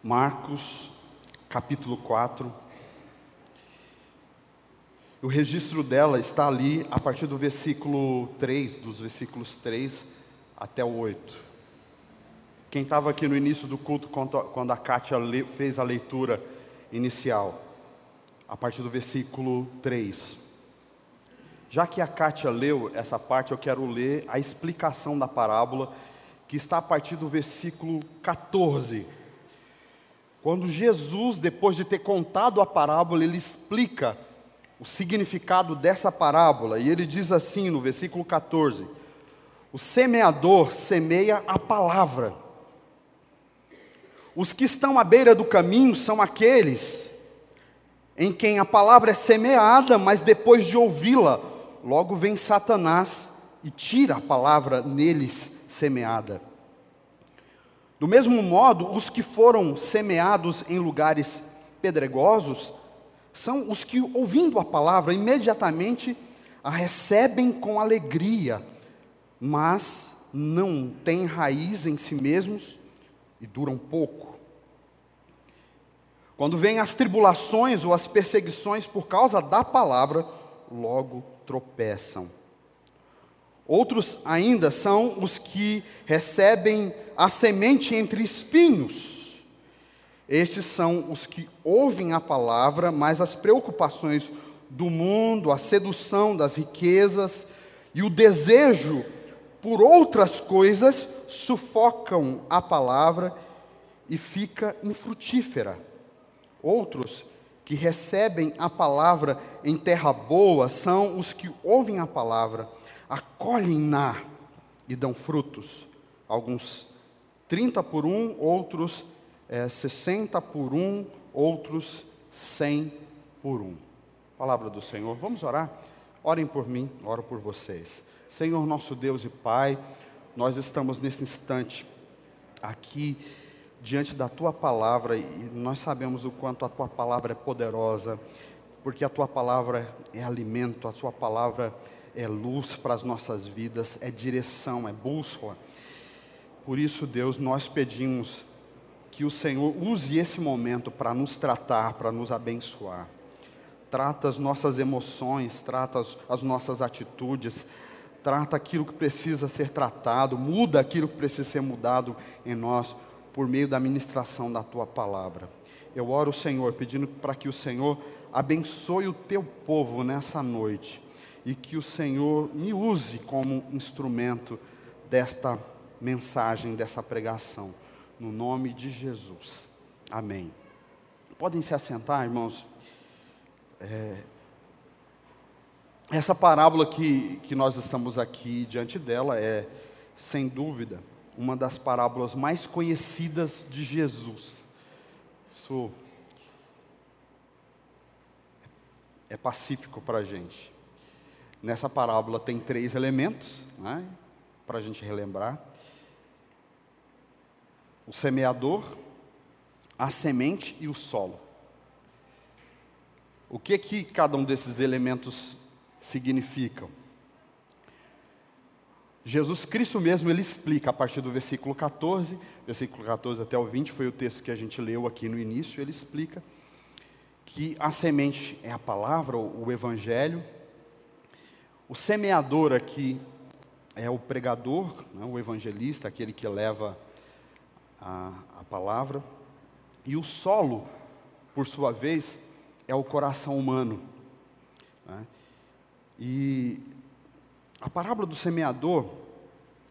Marcos, capítulo 4. O registro dela está ali a partir do versículo 3, dos versículos 3 até o 8. Quem estava aqui no início do culto, quando a Kátia fez a leitura inicial, a partir do versículo 3. Já que a Kátia leu essa parte, eu quero ler a explicação da parábola, que está a partir do versículo 14. Quando Jesus, depois de ter contado a parábola, ele explica o significado dessa parábola, e ele diz assim no versículo 14: o semeador semeia a palavra. Os que estão à beira do caminho são aqueles em quem a palavra é semeada, mas depois de ouvi-la, logo vem Satanás e tira a palavra neles semeada. Do mesmo modo, os que foram semeados em lugares pedregosos são os que, ouvindo a palavra, imediatamente a recebem com alegria, mas não têm raiz em si mesmos e duram pouco. Quando vêm as tribulações ou as perseguições por causa da palavra, logo tropeçam. Outros ainda são os que recebem a semente entre espinhos. Estes são os que ouvem a palavra, mas as preocupações do mundo, a sedução das riquezas e o desejo por outras coisas sufocam a palavra e fica infrutífera. Outros que recebem a palavra em terra boa são os que ouvem a palavra, acolhem-na e dão frutos. Alguns 30 por um, outros 60 por um, outros 100 por um. Palavra do Senhor. Vamos orar? Orem por mim, oro por vocês. Senhor nosso Deus e Pai, nós estamos nesse instante aqui diante da Tua Palavra, e nós sabemos o quanto a Tua Palavra é poderosa, porque a Tua Palavra é alimento, a Tua Palavra é luz para as nossas vidas, é direção, é bússola. Por isso, Deus, nós pedimos que o Senhor use esse momento para nos tratar, para nos abençoar. Trata as nossas emoções, trata as nossas atitudes, trata aquilo que precisa ser tratado, muda aquilo que precisa ser mudado em nós, por meio da ministração da Tua Palavra. Eu oro, Senhor, pedindo para que o Senhor abençoe o Teu povo nessa noite, e que o Senhor me use como instrumento desta mensagem, dessa pregação, no nome de Jesus. Amém. Podem se assentar, irmãos. Essa parábola que nós estamos aqui diante dela é, sem dúvida, uma das parábolas mais conhecidas de Jesus. Isso é pacífico para a gente. Nessa parábola tem 3 elementos, né, para a gente relembrar: o semeador, a semente e o solo. O que cada um desses elementos significam? Jesus Cristo mesmo, ele explica a partir do versículo 14 até o 20, foi o texto que a gente leu aqui no início. Ele explica que a semente é a palavra, o evangelho. O semeador aqui é o pregador, né, o evangelista, aquele que leva a palavra. E o solo, por sua vez, é o coração humano, né? E a parábola do semeador,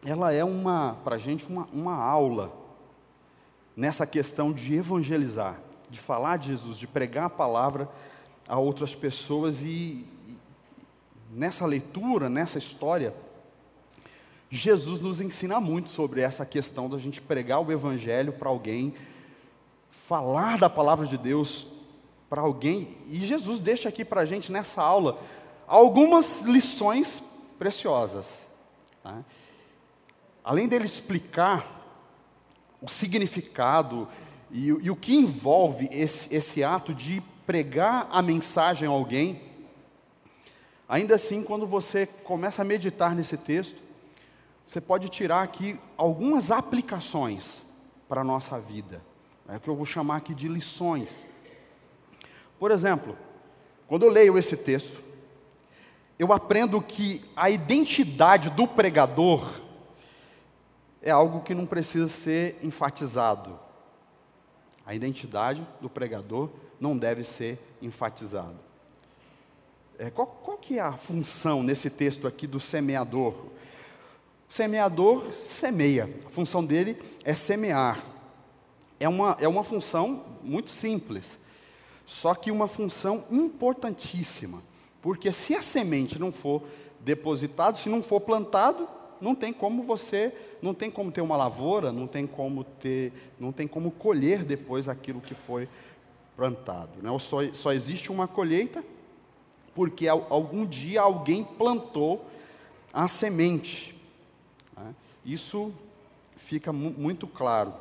ela é para a gente uma aula nessa questão de evangelizar, de falar de Jesus, de pregar a palavra a outras pessoas. E nessa leitura, nessa história, Jesus nos ensina muito sobre essa questão da gente pregar o evangelho para alguém, falar da palavra de Deus para alguém. E Jesus deixa aqui para a gente nessa aula algumas lições preciosas, né? Além dele explicar o significado e o que envolve esse ato de pregar a mensagem a alguém, ainda assim, quando você começa a meditar nesse texto, você pode tirar aqui algumas aplicações para a nossa vida, é o que eu vou chamar aqui de lições. Por exemplo, quando eu leio esse texto, eu aprendo que a identidade do pregador é algo que não precisa ser enfatizado. A identidade do pregador não deve ser enfatizada. Qual que é a função nesse texto aqui do semeador? O semeador semeia, a função dele é semear. É uma função muito simples, só que uma função importantíssima, porque se a semente não for depositada, se não for plantado, não tem como ter uma lavoura, não tem como colher depois aquilo que foi plantado, né? Só existe uma colheita, porque algum dia alguém plantou a semente, né? Isso fica muito claro.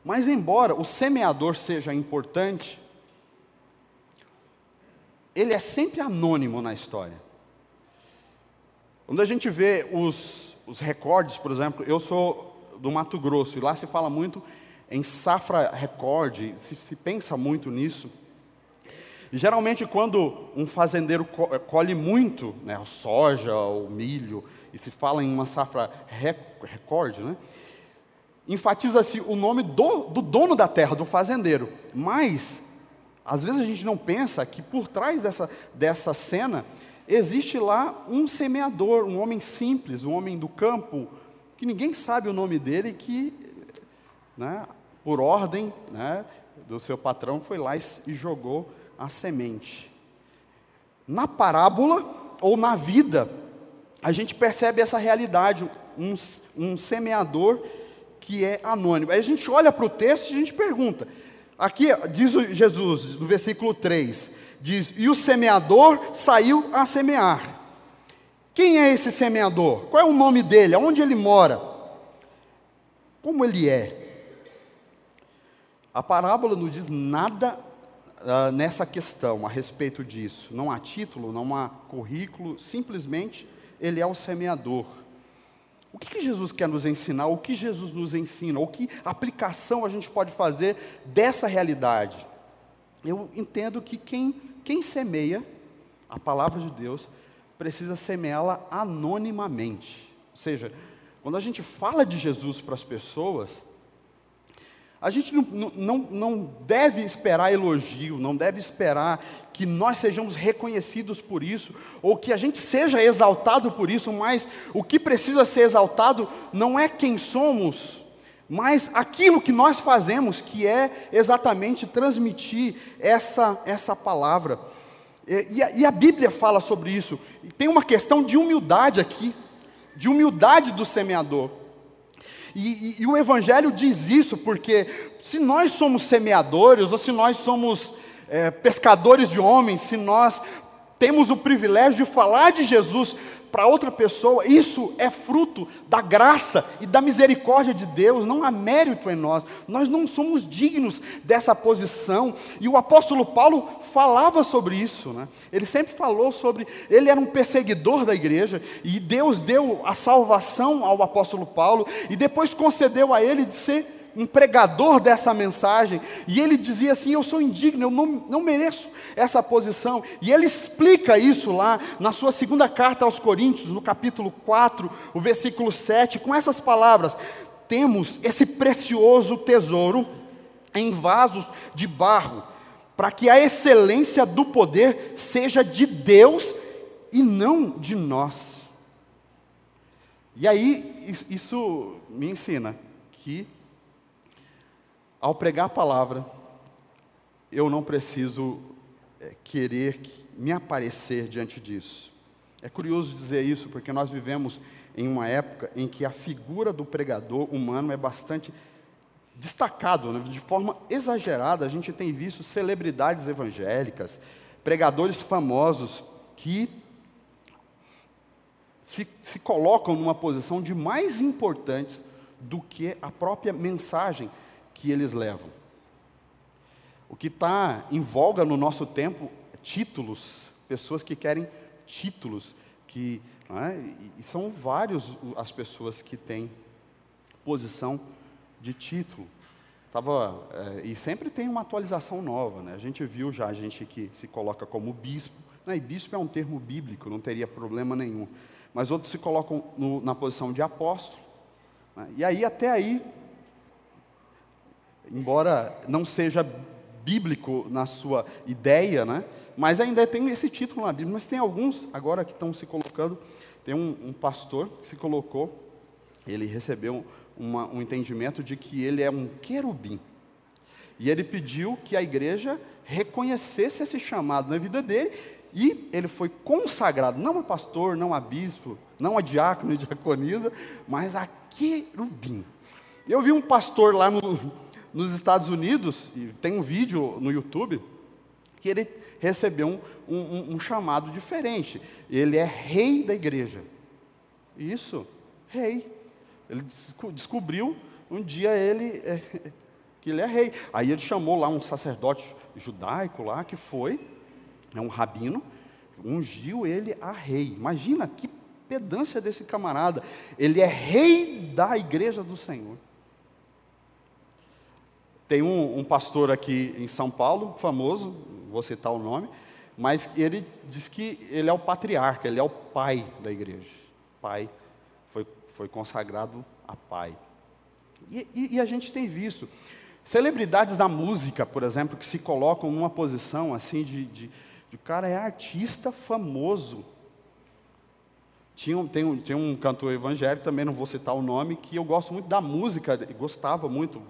Mas embora o semeador seja importante, ele é sempre anônimo na história. Quando a gente vê os recordes, por exemplo, eu sou do Mato Grosso, e lá se fala muito em safra recorde, se pensa muito nisso. E geralmente quando um fazendeiro colhe muito, né, a soja, o milho, e se fala em uma safra recorde, né, enfatiza-se o nome do dono da terra, do fazendeiro. Mas, às vezes a gente não pensa que por trás dessa cena, existe lá um semeador, um homem simples, um homem do campo, que ninguém sabe o nome dele, que, né, por ordem, né, do seu patrão, foi lá e jogou a semente. Na parábola, ou na vida, a gente percebe essa realidade, um semeador que é anônimo. Aí a gente olha para o texto e a gente pergunta, aqui diz Jesus, no versículo 3, diz, e o semeador saiu a semear. Quem é esse semeador? Qual é o nome dele? Aonde ele mora? Como ele é? A parábola não diz nada nessa questão, a respeito disso. Não há título, não há currículo, simplesmente ele é o semeador. O que Jesus quer nos ensinar? O que Jesus nos ensina? Ou que aplicação a gente pode fazer dessa realidade? Eu entendo que quem semeia a palavra de Deus precisa semeá-la anonimamente. Ou seja, quando a gente fala de Jesus para as pessoas, a gente não deve esperar elogio, não deve esperar que nós sejamos reconhecidos por isso, ou que a gente seja exaltado por isso, mas o que precisa ser exaltado não é quem somos, mas aquilo que nós fazemos, que é exatamente transmitir essa palavra. E a Bíblia fala sobre isso. E tem uma questão de humildade aqui, de humildade do semeador. E o Evangelho diz isso, porque se nós somos semeadores, ou se nós somos pescadores de homens, se nós temos o privilégio de falar de Jesus para outra pessoa, isso é fruto da graça e da misericórdia de Deus, não há mérito em nós não somos dignos dessa posição, e o apóstolo Paulo falava sobre isso, né? Ele sempre falou sobre, ele era um perseguidor da igreja, e Deus deu a salvação ao apóstolo Paulo, e depois concedeu a ele de ser um pregador dessa mensagem, e ele dizia assim, eu sou indigno, eu não mereço essa posição, e ele explica isso lá, na sua segunda carta aos Coríntios, no capítulo 4, o versículo 7, com essas palavras, temos esse precioso tesouro em vasos de barro, para que a excelência do poder seja de Deus, e não de nós. E aí, isso me ensina que, ao pregar a palavra, eu não preciso querer me aparecer diante disso. É curioso dizer isso, porque nós vivemos em uma época em que a figura do pregador humano é bastante destacado, né? De forma exagerada. A gente tem visto celebridades evangélicas, pregadores famosos que se colocam numa posição de mais importantes do que a própria mensagem que eles levam. O que está em voga no nosso tempo é títulos, pessoas que querem títulos, e são vários as pessoas que têm posição de título. E sempre tem uma atualização nova, né? A gente viu já gente que se coloca como bispo, né? E bispo é um termo bíblico, não teria problema nenhum. Mas outros se colocam na posição de apóstolo, né? E aí, até aí, embora não seja bíblico na sua ideia, né? Mas ainda tem esse título na Bíblia. Mas tem alguns agora que estão se colocando. Tem um pastor que se colocou, ele recebeu um entendimento de que ele é um querubim. E ele pediu que a igreja reconhecesse esse chamado na vida dele, e ele foi consagrado, não a pastor, não a bispo, não a diácono e diaconisa, mas a querubim. Eu vi um pastor lá nos Estados Unidos, e tem um vídeo no YouTube, que ele recebeu um chamado diferente. Ele é rei da igreja. Isso, rei. Ele descobriu um dia que ele é rei. Aí ele chamou lá um sacerdote judaico lá, que foi, um rabino, ungiu ele a rei. Imagina que pedância desse camarada. Ele é rei da igreja do Senhor. Tem um pastor aqui em São Paulo, famoso, vou citar o nome, mas ele diz que ele é o patriarca, ele é o pai da igreja. Pai, foi consagrado a pai. E a gente tem visto celebridades da música, por exemplo, que se colocam numa posição assim de o cara é artista famoso. Tem um cantor evangélico, também não vou citar o nome, que eu gosto muito da música, gostava muito,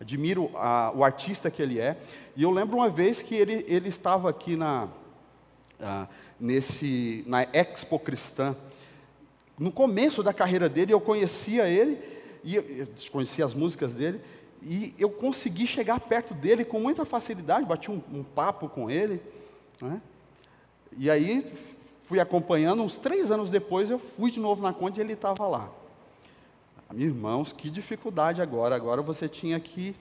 admiro o artista que ele é. E eu lembro uma vez que ele estava aqui na Expo Cristã. No começo da carreira dele, eu conhecia ele, e eu conhecia as músicas dele, e eu consegui chegar perto dele com muita facilidade, bati um papo com ele, né? E aí fui acompanhando, uns 3 anos depois eu fui de novo na conta e ele estava lá. Meus irmãos, que dificuldade agora você tinha que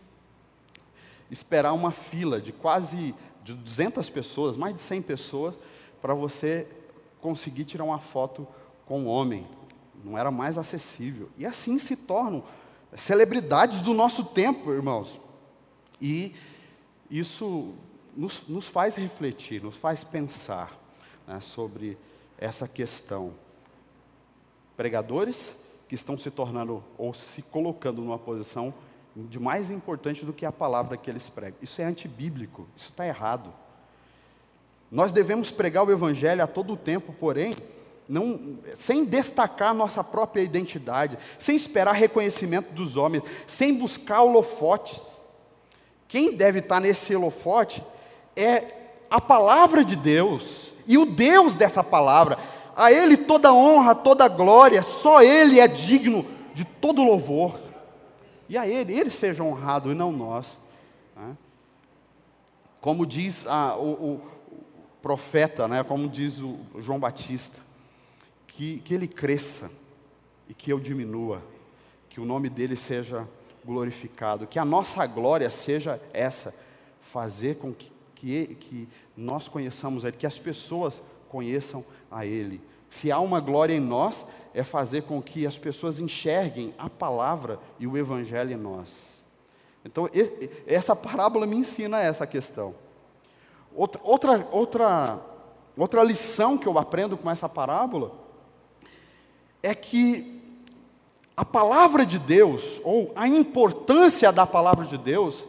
esperar uma fila de quase 200 pessoas, mais de 100 pessoas, para você conseguir tirar uma foto com um homem. Não era mais acessível. E assim se tornam celebridades do nosso tempo, irmãos. E isso nos faz refletir, nos faz pensar, né, sobre essa questão. Pregadores que estão se tornando ou se colocando numa posição de mais importante do que a palavra que eles pregam. Isso é antibíblico, isso está errado. Nós devemos pregar o evangelho a todo tempo, porém, sem destacar nossa própria identidade, sem esperar reconhecimento dos homens, sem buscar holofotes. Quem deve estar nesse holofote é a palavra de Deus, e o Deus dessa palavra. A Ele toda honra, toda glória, só Ele é digno de todo louvor. E a Ele seja honrado e não nós, né? Como diz o profeta, né? Como diz o João Batista, que Ele cresça e que eu diminua, que o nome dEle seja glorificado, que a nossa glória seja essa, fazer com que nós conheçamos a Ele, que as pessoas conheçam a Ele. Se há uma glória em nós, é fazer com que as pessoas enxerguem a palavra e o evangelho em nós. Então, essa parábola me ensina essa questão. Outra lição que eu aprendo com essa parábola é que a palavra de Deus, ou a importância da palavra de Deus,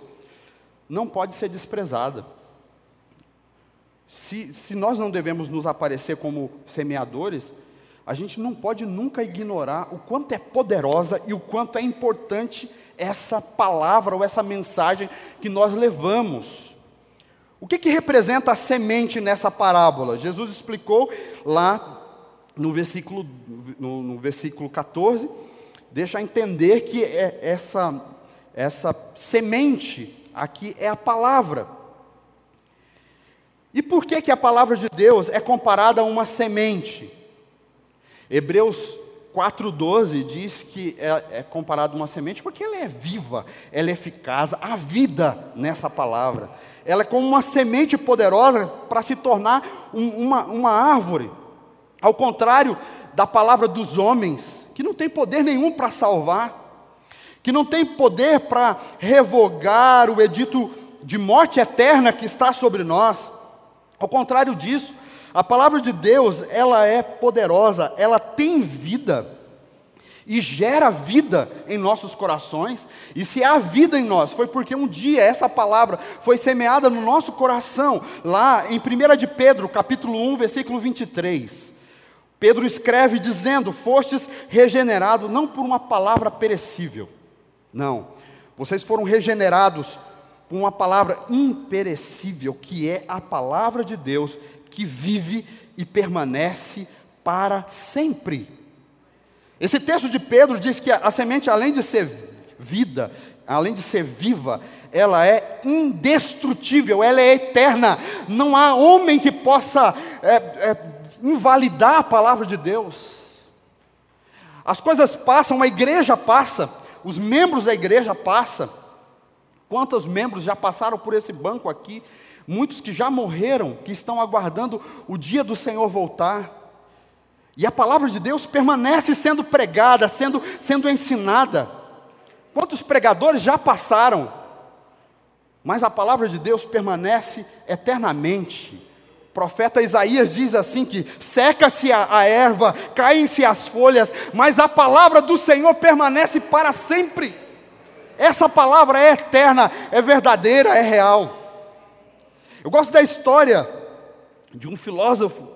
não pode ser desprezada. Se nós não devemos nos aparecer como semeadores, a gente não pode nunca ignorar o quanto é poderosa e o quanto é importante essa palavra ou essa mensagem que nós levamos. O que representa a semente nessa parábola? Jesus explicou lá no versículo 14, deixa entender que essa semente aqui é a palavra. E por que a palavra de Deus é comparada a uma semente? Hebreus 4,12 diz que é comparada a uma semente porque ela é viva, ela é eficaz, há vida nessa palavra. Ela é como uma semente poderosa para se tornar uma árvore. Ao contrário da palavra dos homens, que não tem poder nenhum para salvar, que não tem poder para revogar o edito de morte eterna que está sobre nós. Ao contrário disso, a palavra de Deus, ela é poderosa, ela tem vida e gera vida em nossos corações. E se há vida em nós, foi porque um dia essa palavra foi semeada no nosso coração, lá em 1 de Pedro, capítulo 1, versículo 23. Pedro escreve dizendo: fostes regenerados não por uma palavra perecível, não, vocês foram regenerados por uma palavra imperecível, que é a palavra de Deus, que vive e permanece para sempre. Esse texto de Pedro diz que a semente, além de ser vida, além de ser viva, ela é indestrutível, ela é eterna. Não há homem que possa invalidar a palavra de Deus. As coisas passam, a igreja passa, os membros da igreja passam. Quantos membros já passaram por esse banco aqui? Muitos que já morreram, que estão aguardando o dia do Senhor voltar. E a palavra de Deus permanece sendo pregada, sendo ensinada. Quantos pregadores já passaram? Mas a palavra de Deus permanece eternamente. O profeta Isaías diz assim que seca-se a erva, caem-se as folhas, mas a palavra do Senhor permanece para sempre. Essa palavra é eterna, é verdadeira, é real. Eu gosto da história de um filósofo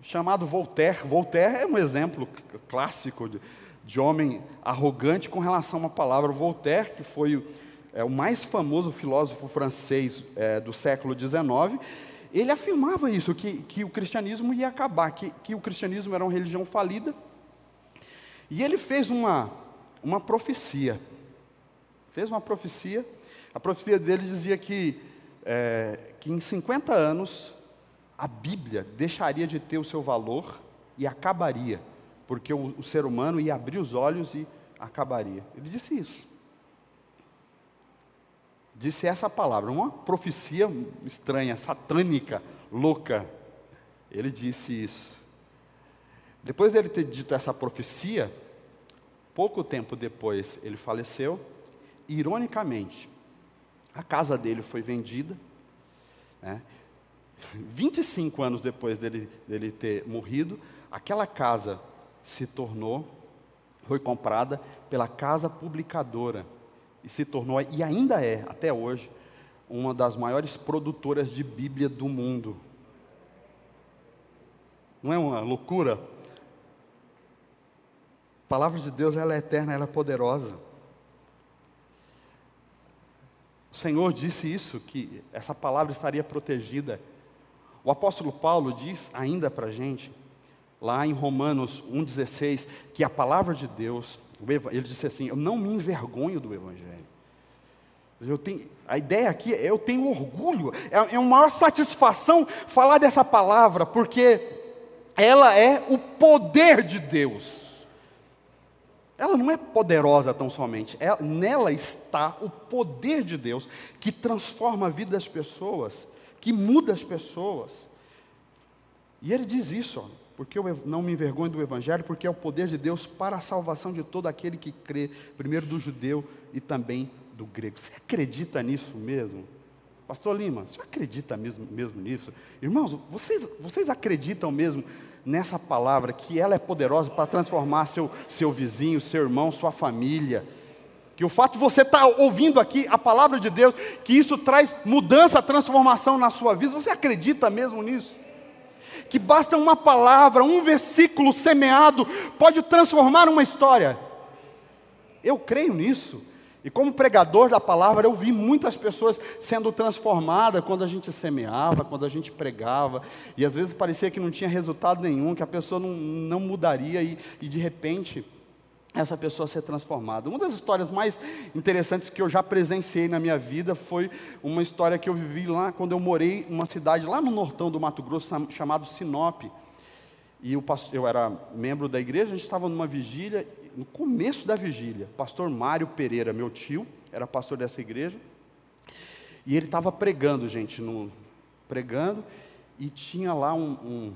chamado Voltaire. Voltaire é um exemplo clássico de homem arrogante com relação a uma palavra. Voltaire, que foi o mais famoso filósofo francês do século XIX, ele afirmava isso, que o cristianismo ia acabar, que o cristianismo era uma religião falida. E ele fez uma profecia. A profecia dele dizia que em 50 anos, a Bíblia deixaria de ter o seu valor e acabaria, porque o ser humano ia abrir os olhos e acabaria. Ele disse isso. Disse essa palavra, uma profecia estranha, satânica, louca. Ele disse isso. Depois dele ter dito essa profecia, pouco tempo depois ele faleceu. Ironicamente, a casa dele foi vendida, 25 anos depois dele ter morrido, aquela casa foi comprada pela Casa Publicadora, e se tornou, e ainda é, até hoje, uma das maiores produtoras de Bíblia do mundo. Não é uma loucura? A palavra de Deus, ela é eterna, ela é poderosa. O Senhor disse isso, que essa palavra estaria protegida. O apóstolo Paulo diz ainda para a gente, lá em Romanos 1,16, que a palavra de Deus, ele disse assim: eu não me envergonho do Evangelho. A ideia aqui é eu tenho orgulho, é uma maior satisfação falar dessa palavra, porque ela é o poder de Deus. Ela não é poderosa tão somente, nela está o poder de Deus, que transforma a vida das pessoas, que muda as pessoas. E ele diz isso, porque eu não me envergonho do Evangelho, porque é o poder de Deus para a salvação de todo aquele que crê, primeiro do judeu e também do grego. Você acredita nisso mesmo? Pastor Lima, você acredita mesmo nisso? Irmãos, vocês acreditam mesmo nessa palavra, que ela é poderosa para transformar seu vizinho, seu irmão, sua família? Que o fato de você estar ouvindo aqui a palavra de Deus, que isso traz mudança, transformação na sua vida, você acredita mesmo nisso? Que basta uma palavra, um versículo semeado, pode transformar uma história. Eu creio nisso. E como pregador da palavra, eu vi muitas pessoas sendo transformadas quando a gente semeava, quando a gente pregava, e às vezes parecia que não tinha resultado nenhum, que a pessoa não mudaria, e de repente, essa pessoa ser transformada. Uma das histórias mais interessantes que eu já presenciei na minha vida foi uma história que eu vivi lá, quando eu morei numa cidade lá no nortão do Mato Grosso, chamado Sinop. E eu era membro da igreja, a gente estava numa vigília, no começo da vigília, pastor Mário Pereira, meu tio, era pastor dessa igreja, e ele estava pregando, gente, e tinha lá um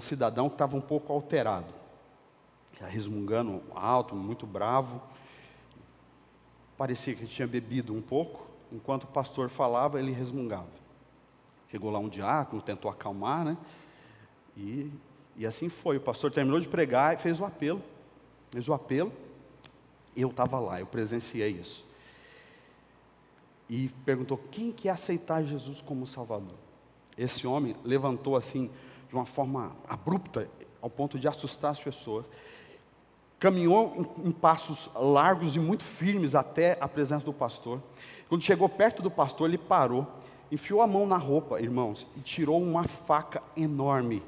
cidadão que estava um pouco alterado. resmungando alto, muito bravo. Parecia que tinha bebido um pouco. Enquanto o pastor falava, ele resmungava. Chegou lá um diácono, tentou acalmar, né? E assim foi. O pastor terminou de pregar e fez o apelo. Eu estava lá, eu presenciei isso. E perguntou: quem quer aceitar Jesus como Salvador? Esse homem levantou assim, de uma forma abrupta, ao ponto de assustar as pessoas. Caminhou em passos largos e muito firmes até a presença do pastor. Quando chegou perto do pastor, ele parou, enfiou a mão na roupa, irmãos, e tirou uma faca enorme.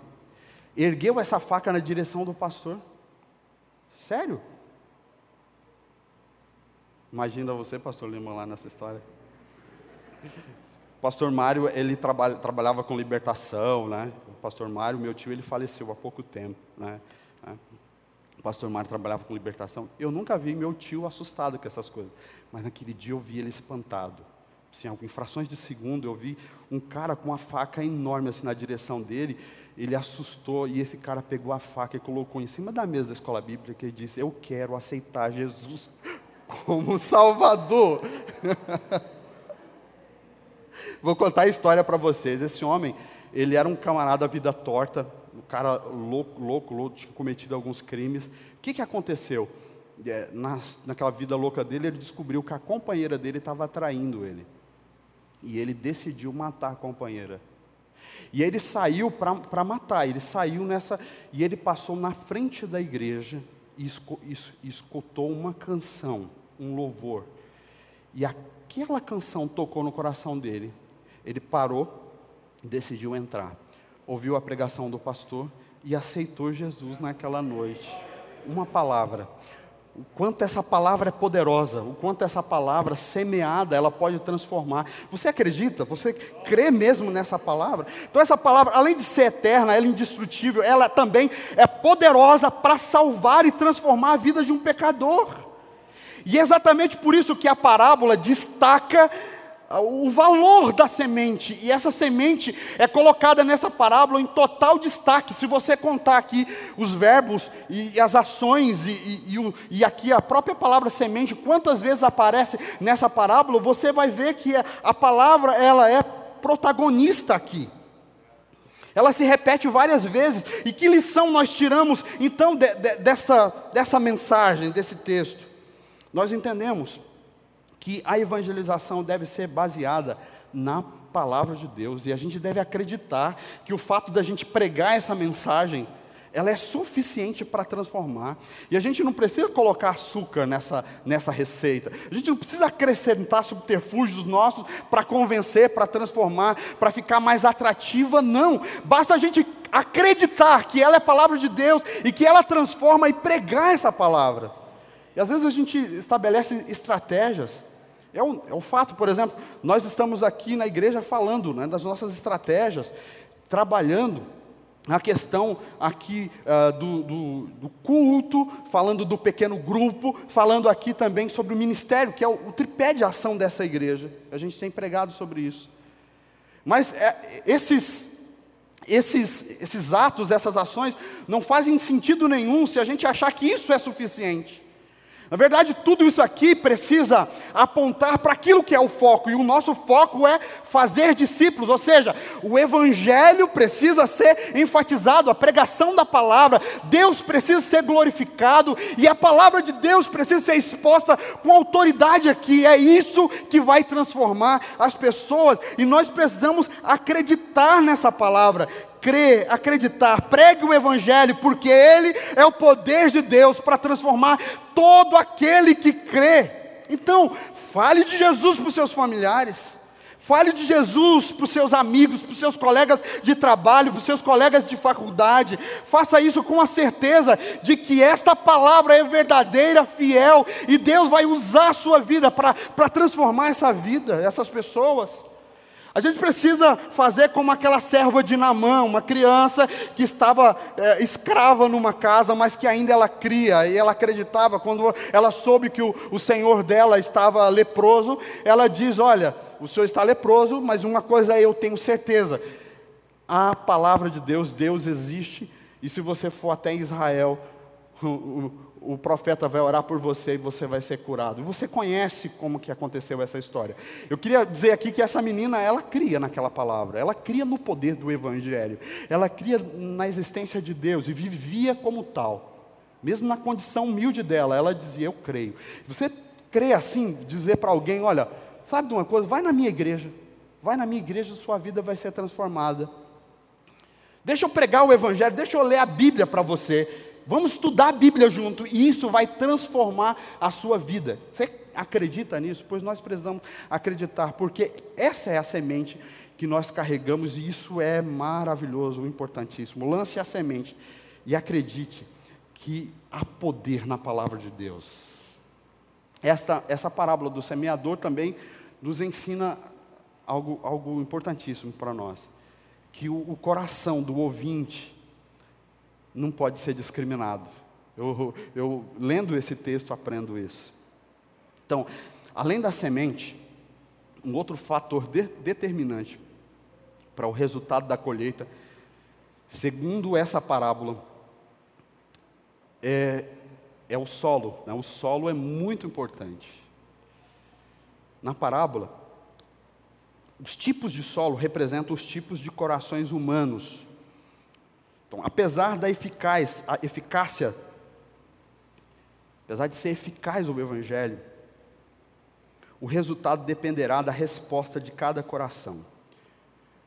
Ergueu essa faca na direção do pastor. Sério? Imagina você, pastor Lima, lá nessa história. O pastor Mário, ele trabalhava com libertação, né? O pastor Mário, meu tio, ele faleceu há pouco tempo, né? O pastor Mário trabalhava com libertação. Eu nunca vi meu tio assustado com essas coisas, mas naquele dia eu vi ele espantado. Assim, em frações de segundo, eu vi um cara com uma faca enorme assim na direção dele. Ele assustou e esse cara pegou a faca e colocou em cima da mesa da escola bíblica e disse: eu quero aceitar Jesus como Salvador. Vou contar a história para vocês. Esse homem, ele era um camarada vida torta, um cara louco, tinha cometido alguns crimes. O que aconteceu? Naquela vida louca dele, ele descobriu que a companheira dele estava traindo ele. E ele decidiu matar a companheira. E ele saiu para matar, e ele passou na frente da igreja e escutou uma canção, um louvor. E aquela canção tocou no coração dele. Ele parou, decidiu entrar. Ouviu a pregação do pastor e aceitou Jesus naquela noite. Uma palavra. O quanto essa palavra é poderosa, o quanto essa palavra semeada, ela pode transformar. Você acredita? Você crê mesmo nessa palavra? Então essa palavra, além de ser eterna, ela é indestrutível, ela também é poderosa para salvar e transformar a vida de um pecador. E é exatamente por isso que a parábola destaca o valor da semente, e essa semente é colocada nessa parábola em total destaque. Se você contar aqui os verbos e as ações e aqui a própria palavra semente, quantas vezes aparece nessa parábola, você vai ver que a palavra, ela é protagonista aqui. Ela se repete várias vezes. E que lição nós tiramos então dessa mensagem, desse texto? Nós entendemos que a evangelização deve ser baseada na palavra de Deus, e a gente deve acreditar que o fato da gente pregar essa mensagem, ela é suficiente para transformar, e a gente não precisa colocar açúcar nessa receita, a gente não precisa acrescentar subterfúgios nossos para convencer, para transformar, para ficar mais atrativa, não, basta a gente acreditar que ela é a palavra de Deus, e que ela transforma, e pregar essa palavra. E às vezes a gente estabelece estratégias. É um fato, por exemplo, nós estamos aqui na igreja falando, né, das nossas estratégias, trabalhando a questão aqui do culto, falando do pequeno grupo, falando aqui também sobre o ministério, que é o tripé de ação dessa igreja. A gente tem pregado sobre isso. Mas esses atos, essas ações, não fazem sentido nenhum se a gente achar que isso é suficiente. Na verdade, tudo isso aqui precisa apontar para aquilo que é o foco, e o nosso foco é fazer discípulos, ou seja, o evangelho precisa ser enfatizado, a pregação da palavra, Deus precisa ser glorificado, e a palavra de Deus precisa ser exposta com autoridade aqui. É isso que vai transformar as pessoas, e nós precisamos acreditar nessa palavra, crer, acreditar, pregue o evangelho, porque ele é o poder de Deus para transformar todo aquele que crê. Então, fale de Jesus para os seus familiares, fale de Jesus para os seus amigos, para os seus colegas de trabalho, para os seus colegas de faculdade. Faça isso com a certeza de que esta palavra é verdadeira, fiel, e Deus vai usar a sua vida para transformar essa vida, essas pessoas. A gente precisa fazer como aquela serva de Naamã, uma criança que estava escrava numa casa, mas que ainda ela cria, e ela acreditava. Quando ela soube que o senhor dela estava leproso, ela diz: olha, o senhor está leproso, mas uma coisa eu tenho certeza, a palavra de Deus, Deus existe, e se você for até Israel, o profeta vai orar por você e você vai ser curado. E você conhece como que aconteceu essa história. Eu queria dizer aqui que essa menina, ela cria naquela palavra, ela cria no poder do Evangelho, ela cria na existência de Deus e vivia como tal. Mesmo na condição humilde dela, ela dizia, eu creio. Você crê assim, dizer para alguém, olha, sabe de uma coisa, vai na minha igreja, sua vida vai ser transformada. Deixa eu pregar o Evangelho, deixa eu ler a Bíblia para você. Vamos estudar a Bíblia junto, e isso vai transformar a sua vida. Você acredita nisso? Pois nós precisamos acreditar, porque essa é a semente que nós carregamos, e isso é maravilhoso, importantíssimo. Lance a semente e acredite que há poder na palavra de Deus. Essa parábola do semeador também nos ensina algo importantíssimo para nós, que o coração do ouvinte não pode ser discriminado. Eu lendo esse texto, aprendo isso. Então, além da semente, um outro fator determinante para o resultado da colheita, segundo essa parábola, é o solo, né? O solo é muito importante. Na parábola, os tipos de solo representam os tipos de corações humanos. Então, apesar da eficácia, apesar de ser eficaz o Evangelho, o resultado dependerá da resposta de cada coração.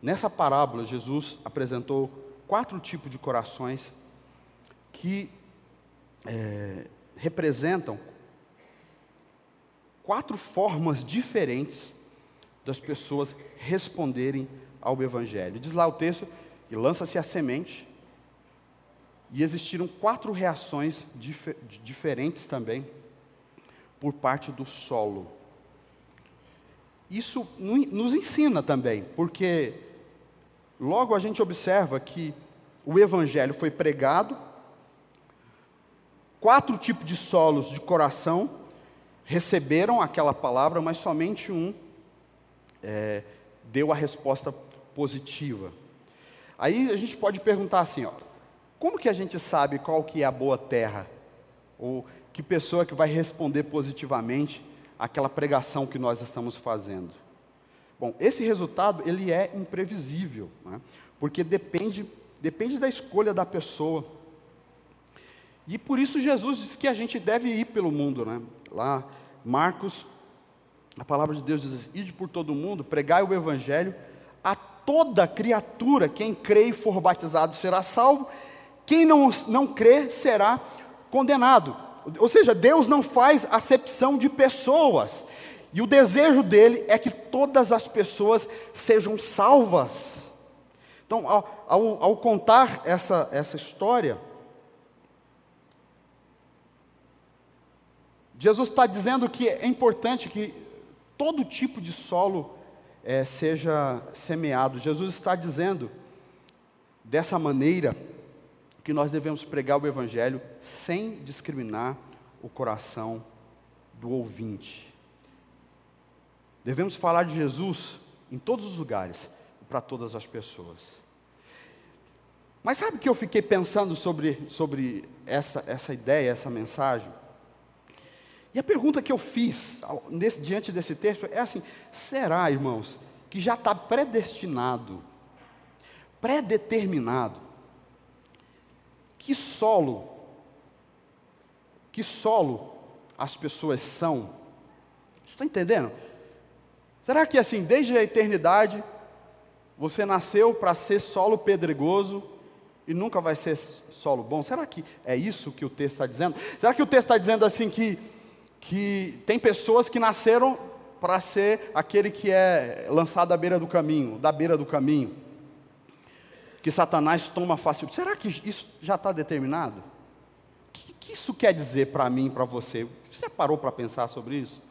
Nessa parábola, Jesus apresentou 4 tipos de corações que representam 4 formas diferentes das pessoas responderem ao Evangelho. Diz lá o texto, e lança-se a semente, e existiram 4 reações diferentes também, por parte do solo. Isso nos ensina também, porque logo a gente observa que o Evangelho foi pregado, 4 tipos de solos de coração receberam aquela palavra, mas somente um deu a resposta positiva. Aí a gente pode perguntar assim, como que a gente sabe qual que é a boa terra? Ou que pessoa que vai responder positivamente àquela pregação que nós estamos fazendo? Bom, esse resultado, ele é imprevisível, né? Porque depende da escolha da pessoa. E por isso Jesus diz que a gente deve ir pelo mundo, né? Lá, Marcos, a palavra de Deus diz, ide por todo o mundo, pregai o Evangelho a toda criatura, quem crê e for batizado será salvo, quem não crê será condenado. Ou seja, Deus não faz acepção de pessoas, e o desejo dele é que todas as pessoas sejam salvas. Então, ao contar essa história, Jesus está dizendo que é importante que todo tipo de solo seja semeado. Jesus está dizendo, dessa maneira, que nós devemos pregar o Evangelho sem discriminar o coração do ouvinte. Devemos falar de Jesus em todos os lugares, para todas as pessoas. Mas sabe o que eu fiquei pensando sobre essa ideia, essa mensagem? E a pergunta que eu fiz diante desse texto é assim, será, irmãos, que já está predeterminado, que solo as pessoas são? Você está entendendo? Será que assim, desde a eternidade, você nasceu para ser solo pedregoso e nunca vai ser solo bom? Será que é isso que o texto está dizendo? Será que o texto está dizendo assim que tem pessoas que nasceram para ser aquele que é lançado da beira do caminho, que Satanás toma facilmente? Será que isso já está determinado? O que isso quer dizer para mim e para você? Você já parou para pensar sobre isso?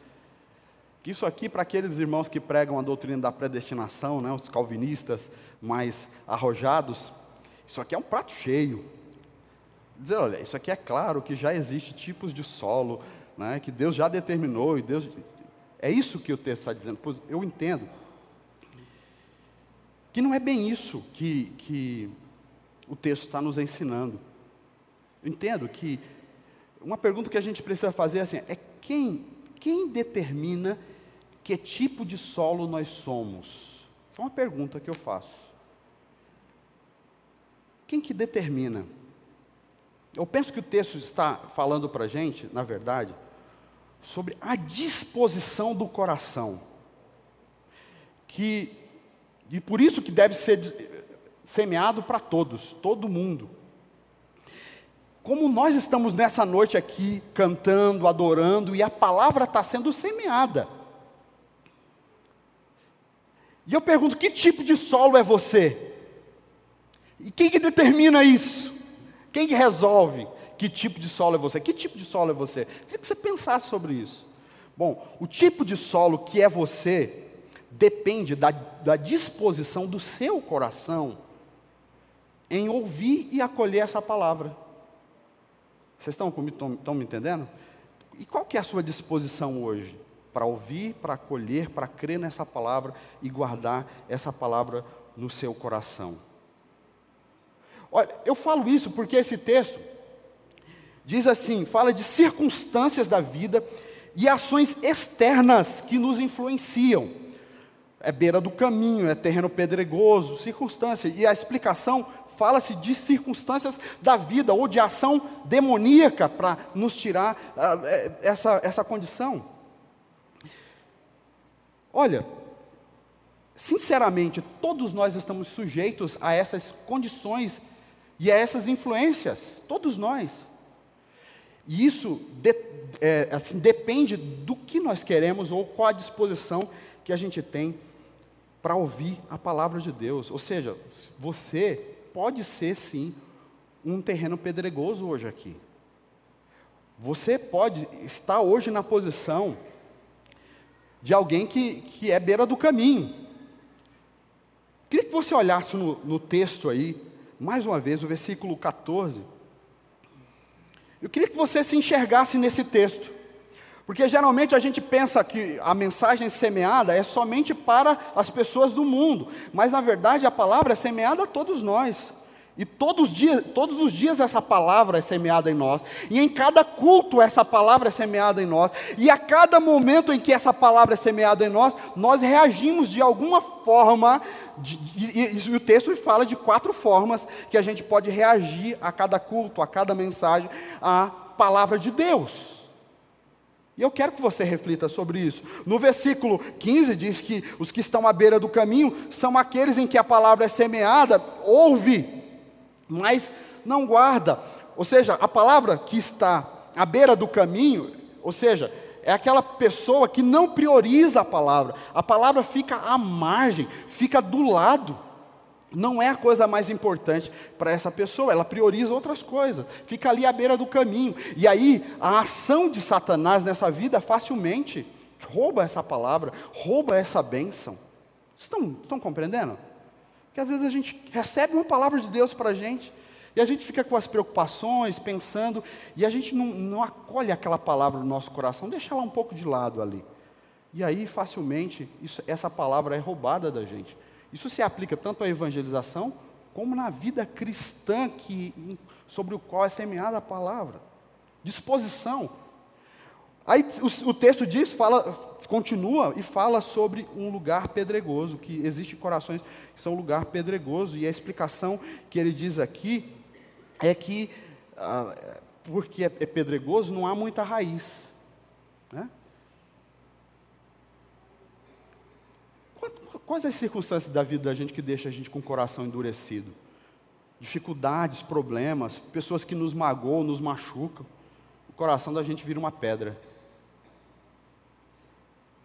Que isso aqui, para aqueles irmãos que pregam a doutrina da predestinação, né, os calvinistas mais arrojados, isso aqui é um prato cheio. Dizer, olha, isso aqui é claro que já existe tipos de solo, né, que Deus já determinou, e Deus... É isso que o texto está dizendo. Pois eu entendo que não é bem isso que o texto está nos ensinando. Eu entendo que uma pergunta que a gente precisa fazer assim, é quem determina que tipo de solo nós somos? Essa é uma pergunta que eu faço. Quem que determina? Eu penso que o texto está falando para a gente, na verdade, sobre a disposição do coração. E por isso que deve ser semeado para todos, todo mundo. Como nós estamos nessa noite aqui, cantando, adorando, e a palavra está sendo semeada. E eu pergunto, que tipo de solo é você? E quem que determina isso? Quem que resolve que tipo de solo é você? Que tipo de solo é você? Eu queria que você pensasse sobre isso. Bom, o tipo de solo que é você depende da disposição do seu coração em ouvir e acolher essa palavra. Vocês estão me entendendo? E qual que é a sua disposição hoje? Para ouvir, para acolher, para crer nessa palavra e guardar essa palavra no seu coração. Olha, eu falo isso porque esse texto diz assim, fala de circunstâncias da vida e ações externas que nos influenciam. É beira do caminho, é terreno pedregoso, circunstância. E a explicação fala-se de circunstâncias da vida ou de ação demoníaca para nos tirar essa condição. Olha, sinceramente, todos nós estamos sujeitos a essas condições e a essas influências, todos nós. E isso depende do que nós queremos ou qual a disposição que a gente tem para ouvir a palavra de Deus. Ou seja, você pode ser sim um terreno pedregoso hoje aqui. Você pode estar hoje na posição de alguém que é beira do caminho. Queria que você olhasse no texto aí, mais uma vez, o versículo 14. Eu queria que você se enxergasse nesse texto. Porque geralmente a gente pensa que a mensagem semeada é somente para as pessoas do mundo. Mas na verdade a palavra é semeada a todos nós. E todos os dias essa palavra é semeada em nós. E em cada culto essa palavra é semeada em nós. E a cada momento em que essa palavra é semeada em nós, nós reagimos de alguma forma. E o texto fala de 4 formas que a gente pode reagir a cada culto, a cada mensagem, à palavra de Deus. E eu quero que você reflita sobre isso. No versículo 15 diz que os que estão à beira do caminho são aqueles em que a palavra é semeada, ouve, mas não guarda. Ou seja, a palavra que está à beira do caminho, ou seja, é aquela pessoa que não prioriza a palavra fica à margem, fica do lado. Não é a coisa mais importante para essa pessoa, ela prioriza outras coisas, fica ali à beira do caminho. E aí, a ação de Satanás nessa vida facilmente rouba essa palavra, rouba essa bênção. Estão compreendendo? Porque às vezes a gente recebe uma palavra de Deus para a gente, e a gente fica com as preocupações, pensando, e a gente não acolhe aquela palavra no nosso coração, deixa ela um pouco de lado ali. E aí, facilmente, essa palavra é roubada da gente. Isso se aplica tanto à evangelização, como na vida cristã, sobre o qual é semeada a palavra. Disposição. Aí o texto continua e fala sobre um lugar pedregoso, que existe corações que são um lugar pedregoso, e a explicação que ele diz aqui é que, porque é pedregoso, não há muita raiz, né? Quais as circunstâncias da vida da gente que deixa a gente com o coração endurecido? Dificuldades, problemas, pessoas que nos magoam, nos machucam. O coração da gente vira uma pedra.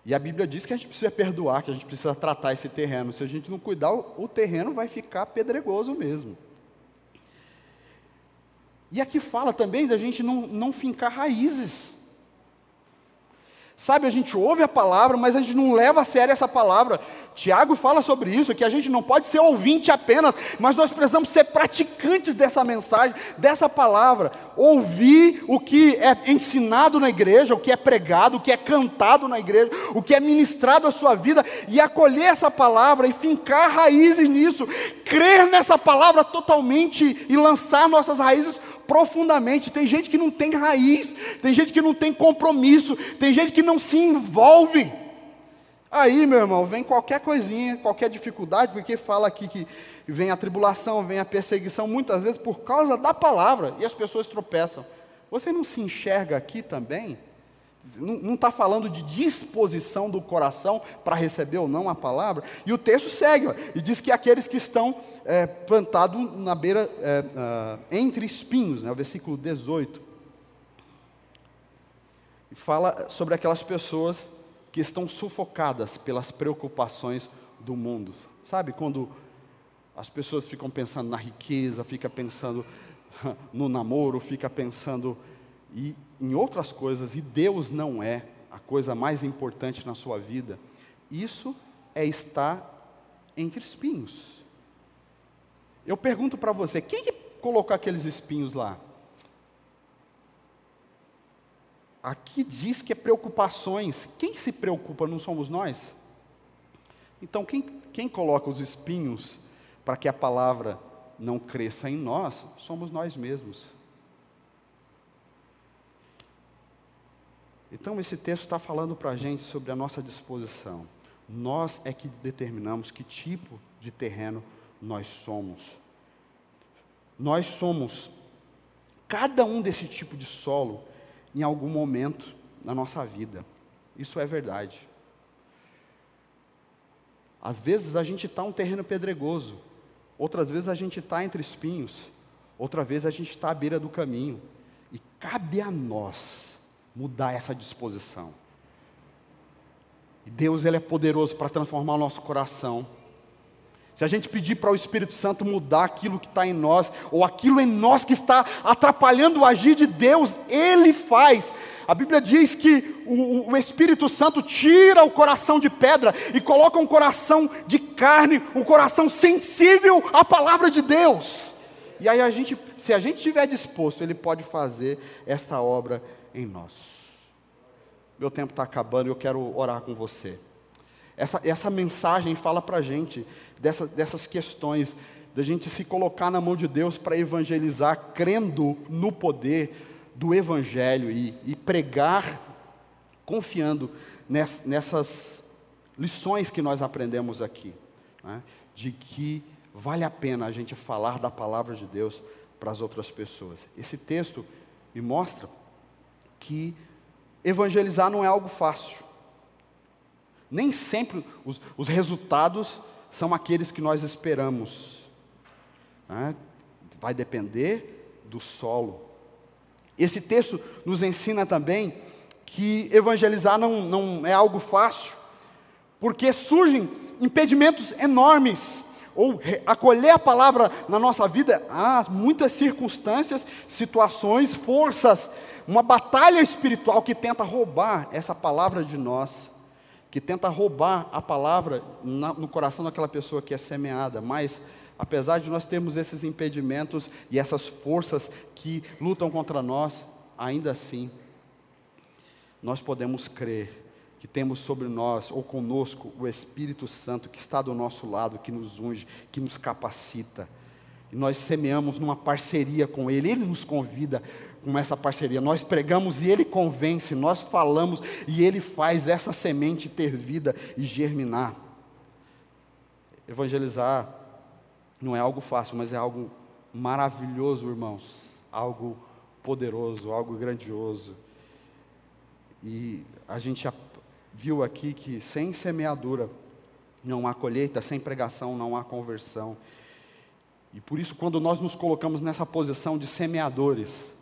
E a Bíblia diz que a gente precisa perdoar, que a gente precisa tratar esse terreno. Se a gente não cuidar, o terreno vai ficar pedregoso mesmo. E aqui fala também da gente não fincar raízes. Sabe, a gente ouve a palavra, mas a gente não leva a sério essa palavra. Tiago fala sobre isso, que a gente não pode ser ouvinte apenas, mas nós precisamos ser praticantes dessa mensagem, dessa palavra. Ouvir o que é ensinado na igreja, o que é pregado, o que é cantado na igreja, o que é ministrado à sua vida, e acolher essa palavra e fincar raízes nisso. Crer nessa palavra totalmente e lançar nossas raízes profundamente. Tem gente que não tem raiz, tem gente que não tem compromisso, tem gente que não se envolve. Aí, meu irmão, vem qualquer coisinha, qualquer dificuldade, porque fala aqui que vem a tribulação, vem a perseguição, muitas vezes por causa da palavra, e as pessoas tropeçam. Você não se enxerga aqui também? Não está falando de disposição do coração para receber ou não a palavra? E o texto segue, ó, e diz que aqueles que estão plantados na beira, entre espinhos, né, o versículo 18. E fala sobre aquelas pessoas que estão sufocadas pelas preocupações do mundo. Sabe, quando as pessoas ficam pensando na riqueza, ficam pensando no namoro, ficam pensando em outras coisas, e Deus não é a coisa mais importante na sua vida, isso é estar entre espinhos. Eu pergunto para você, quem que colocou aqueles espinhos lá? Aqui diz que é preocupações. Quem se preocupa não somos nós? Então, quem coloca os espinhos para que a palavra não cresça em nós, somos nós mesmos. Então, esse texto está falando para a gente sobre a nossa disposição. Nós é que determinamos que tipo de terreno nós somos. Nós somos cada um desse tipo de solo em algum momento na nossa vida. Isso é verdade. Às vezes a gente está um terreno pedregoso, outras vezes a gente está entre espinhos, outra vez a gente está à beira do caminho. E cabe a nós mudar essa disposição. E Deus, Ele é poderoso para transformar o nosso coração. Se a gente pedir para o Espírito Santo mudar aquilo que está em nós, ou aquilo em nós que está atrapalhando o agir de Deus, Ele faz. A Bíblia diz que o Espírito Santo tira o coração de pedra e coloca um coração de carne, um coração sensível à palavra de Deus. E aí se a gente estiver disposto, Ele pode fazer essa obra em nós. Meu tempo está acabando e eu quero orar com você. Essa mensagem fala para a gente dessas questões, da gente se colocar na mão de Deus para evangelizar, crendo no poder do Evangelho e pregar, confiando nessas lições que nós aprendemos aqui, né, de que vale a pena a gente falar da palavra de Deus para as outras pessoas. Esse texto me mostra que evangelizar não é algo fácil. Nem sempre os resultados são aqueles que nós esperamos, né? Vai depender do solo. Esse texto nos ensina também que evangelizar não é algo fácil, porque surgem impedimentos enormes, ou acolher a palavra na nossa vida, há muitas circunstâncias, situações, forças, uma batalha espiritual que tenta roubar essa palavra de nós, que tenta roubar a palavra no coração daquela pessoa que é semeada. Mas, apesar de nós termos esses impedimentos e essas forças que lutam contra nós, ainda assim, nós podemos crer que temos sobre nós, ou conosco, o Espírito Santo que está do nosso lado, que nos unge, que nos capacita. E nós semeamos numa parceria com Ele, Ele nos convida com essa parceria. Nós pregamos e Ele convence, nós falamos e Ele faz essa semente ter vida e germinar. Evangelizar não é algo fácil, mas é algo maravilhoso, irmãos. Algo poderoso, algo grandioso. E a gente viu aqui que sem semeadura não há colheita, sem pregação não há conversão. E por isso, quando nós nos colocamos nessa posição de semeadores,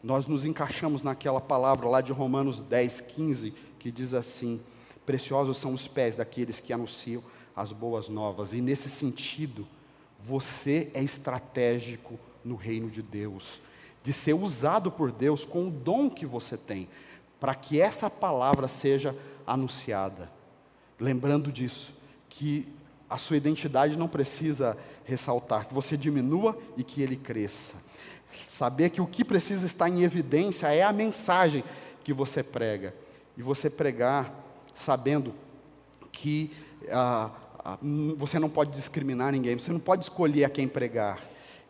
nós nos encaixamos naquela palavra lá de Romanos 10, 15, que diz assim: preciosos são os pés daqueles que anunciam as boas novas. E nesse sentido, você é estratégico no reino de Deus, de ser usado por Deus com o dom que você tem, para que essa palavra seja anunciada. Lembrando disso, que a sua identidade não precisa ressaltar, que você diminua e que ele cresça. Saber que o que precisa estar em evidência é a mensagem que você prega. E você pregar sabendo que você não pode discriminar ninguém, você não pode escolher a quem pregar.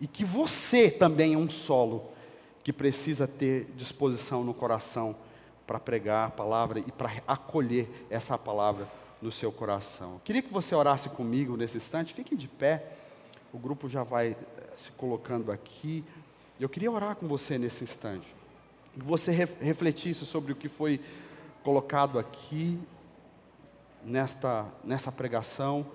e que você também é um solo que precisa ter disposição no coração para pregar a palavra e para acolher essa palavra no seu coração. Eu queria que você orasse comigo nesse instante. Fiquem de pé, o grupo já vai se colocando aqui. Eu queria orar com você nesse instante, que você refletisse sobre o que foi colocado aqui nessa pregação.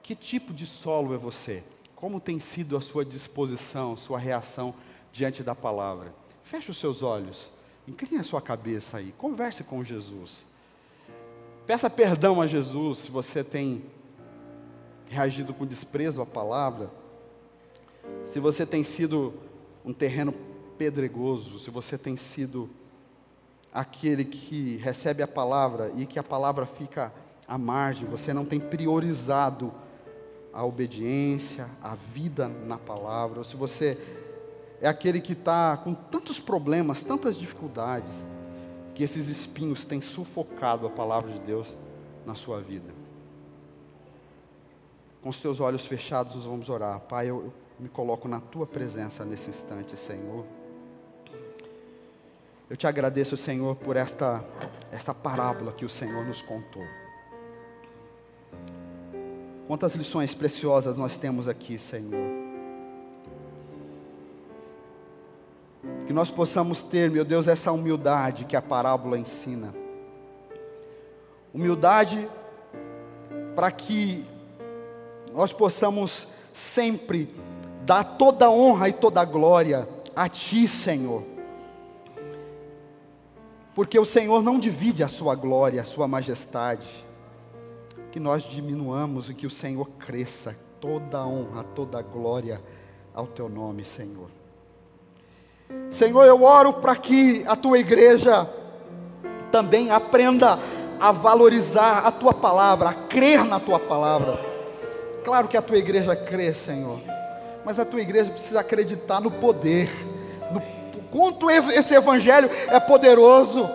Que tipo de solo é você? Como tem sido a sua disposição, sua reação diante da palavra? Feche os seus olhos, incline a sua cabeça aí, converse com Jesus. Peça perdão a Jesus se você tem reagido com desprezo à palavra, se você tem sido um terreno pedregoso, se você tem sido aquele que recebe a palavra e que a palavra fica à margem, você não tem priorizado a obediência, a vida na palavra, ou se você é aquele que está com tantos problemas, tantas dificuldades, que esses espinhos têm sufocado a palavra de Deus na sua vida. Com os teus olhos fechados, nós vamos orar. Pai, eu me coloco na tua presença nesse instante, Senhor. Eu te agradeço, Senhor, por esta parábola que o Senhor nos contou. Quantas lições preciosas nós temos aqui, Senhor. Que nós possamos ter, meu Deus, essa humildade que a parábola ensina. Humildade para que nós possamos sempre dar toda a honra e toda a glória a Ti, Senhor. Porque o Senhor não divide a sua glória, a sua majestade. Que nós diminuamos e que o Senhor cresça. Toda a honra, toda a glória ao Teu nome, Senhor. Senhor, eu oro para que a Tua igreja também aprenda a valorizar a Tua palavra, a crer na Tua palavra. Claro que a Tua igreja crê, Senhor, mas a Tua igreja precisa acreditar no poder, no quanto esse evangelho é poderoso,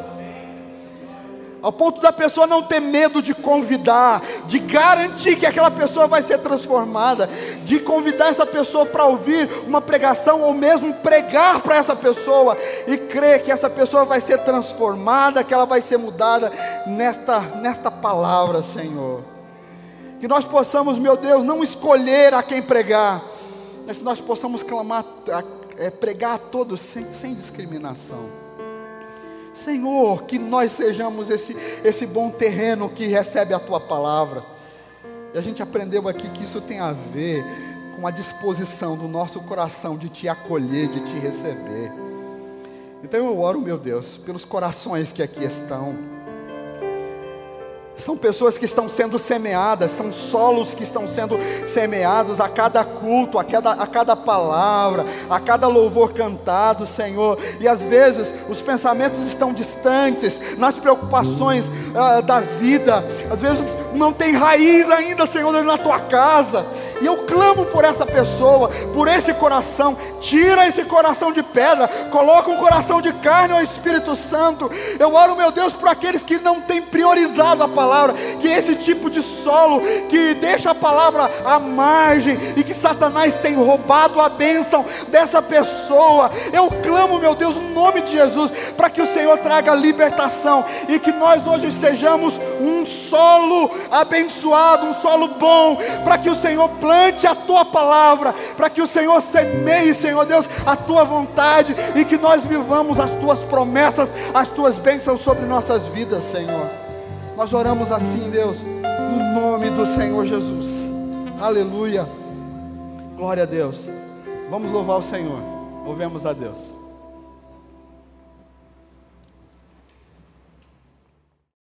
ao ponto da pessoa não ter medo de convidar, de garantir que aquela pessoa vai ser transformada, de convidar essa pessoa para ouvir uma pregação, ou mesmo pregar para essa pessoa, e crer que essa pessoa vai ser transformada, que ela vai ser mudada nesta palavra, Senhor. Que nós possamos, meu Deus, não escolher a quem pregar, mas que nós possamos pregar a todos sem discriminação. Senhor, que nós sejamos esse bom terreno que recebe a Tua palavra. E a gente aprendeu aqui que isso tem a ver com a disposição do nosso coração de Te acolher, de Te receber. Então eu oro, meu Deus, pelos corações que aqui estão. São pessoas que estão sendo semeadas, são solos que estão sendo semeados a cada culto, a cada palavra, a cada louvor cantado, Senhor. E às vezes os pensamentos estão distantes, nas preocupações da vida. Às vezes não tem raiz ainda, Senhor, na Tua casa. E eu clamo por essa pessoa, por esse coração. Tira esse coração de pedra, coloca um coração de carne ao Espírito Santo. Eu oro, meu Deus, por aqueles que não têm priorizado a palavra, que esse tipo de solo, que deixa a palavra à margem, e que Satanás tem roubado a bênção dessa pessoa. Eu clamo, meu Deus, no nome de Jesus, para que o Senhor traga libertação, e que nós hoje sejamos um solo abençoado, um solo bom, para que o Senhor plante a Tua palavra, para que o Senhor semeie, Senhor Deus, a Tua vontade, e que nós vivamos as Tuas promessas, as Tuas bênçãos sobre nossas vidas, Senhor. Nós oramos assim, Deus, no nome do Senhor Jesus. Aleluia. Glória a Deus. Vamos louvar o Senhor. Louvemos a Deus.